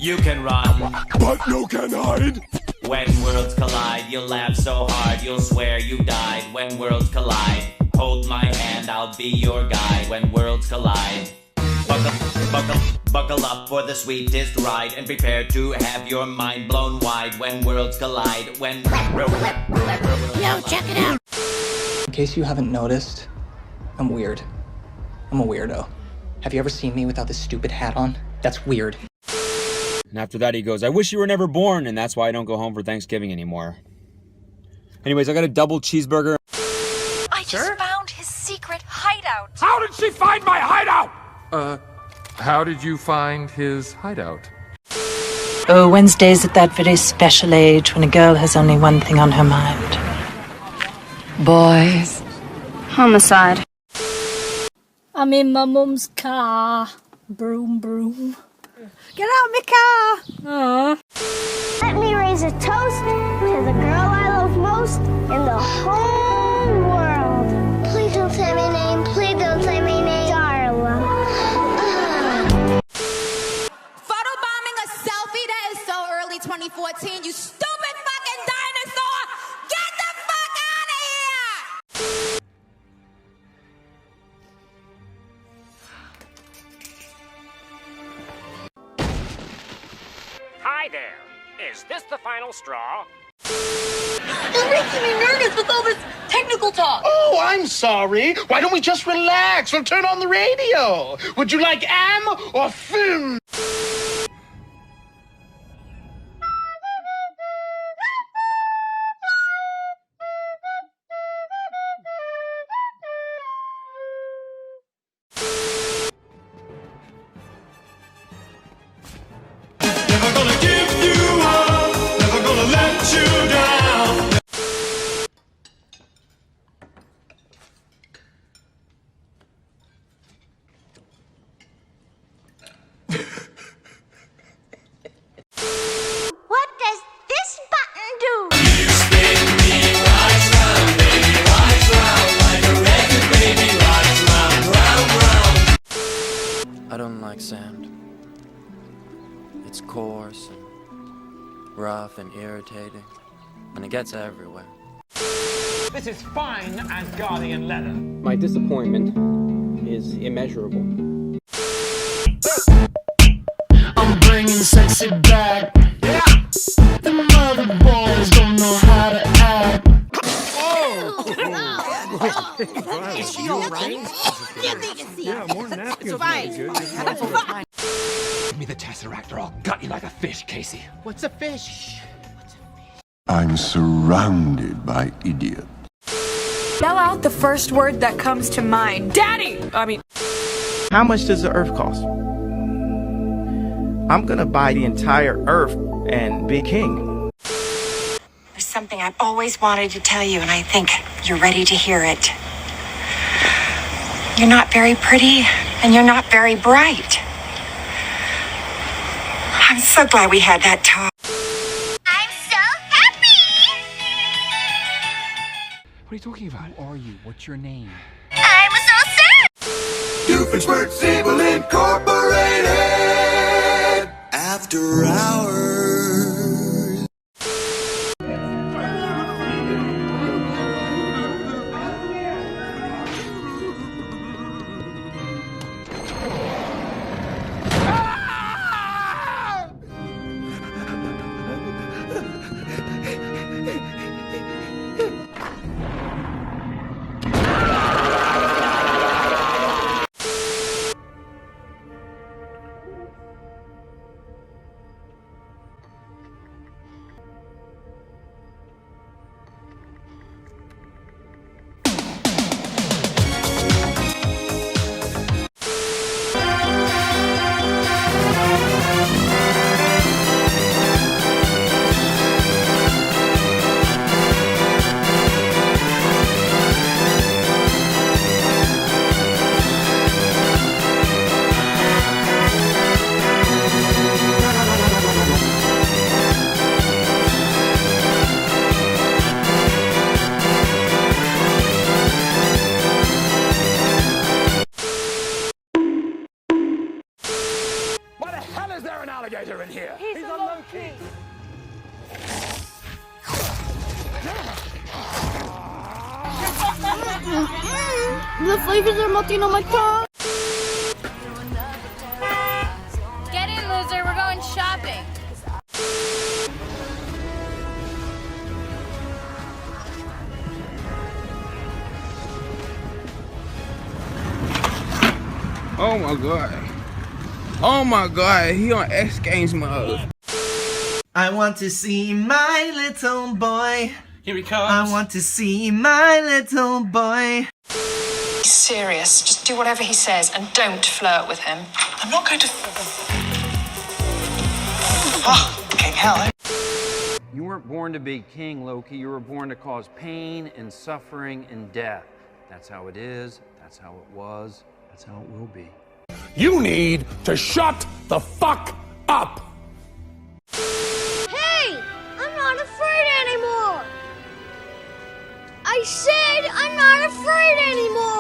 You can run, but no can hide. When worlds collide, you'll laugh so hard, you'll swear you died. When worlds collide, hold my hand, I'll be your guide. When worlds collide, buckle up for the sweetest ride, and prepare to have your mind blown wide. When worlds collide, when... Yo, check it out! In case you haven't noticed, I'm weird. I'm a weirdo. Have you ever seen me without this stupid hat on? That's weird. And after that he goes, I wish you were never born, and that's why I don't go home for Thanksgiving anymore. Anyways, I got a double cheeseburger. I just found his secret hideout. How did she find my hideout? How did you find his hideout? Oh, Wednesday's at that very special age when a girl has only one thing on her mind. Boys. Homicide. I'm in my mum's car. Broom, broom. Get out of my car! Aww. Let me raise a toast to the girl I love most in the whole world. Please don't say my name. Please don't say my name. Darla. Photobombing a selfie? That is so early 2014. You stupid fucking dinosaur! Get the fuck out of here! Hi there. Is this the final straw? You're making me nervous with all this technical talk. Oh, I'm sorry. Why don't we just relax? We'll turn on the radio. Would you like am or film? What does this button do? I don't like sand. It's coarse and rough and irritating, and it gets everywhere. This is fine as Guardian leather. My disappointment is immeasurable. I'm bringing sexy back. Yeah. The mother boys don't know how to act. Is she alright? Yeah, more napkins. It's fine. It's fine. Give me the Tesseract or I'll gut you like a fish, Casey. What's a fish? I'm surrounded by idiots. Spell out the first word that comes to mind. Daddy! How much does the Earth cost? I'm gonna buy the entire Earth and be king. There's something I've always wanted to tell you, and I think you're ready to hear it. You're not very pretty, and you're not very bright. I'm so glad we had that talk. I'm so happy! What are you talking about? Who are you? What's your name? I'm so sad! Doofenshmirtz Evil Incorporated. After hours. The flavors are melting on my tongue. Get in, loser. We're going shopping. Oh my god. Oh my god, he on X Games mode. I want to see my little boy. Here he comes. I want to see my little boy. Be serious. Just do whatever he says and don't flirt with him. I'm not going to. Oh, King Hell. You weren't born to be king, Loki. You were born to cause pain and suffering and death. That's how it is. That's how it was. That's how it will be. You need to shut the fuck up! Hey! I'm not afraid anymore! I said I'm not afraid anymore!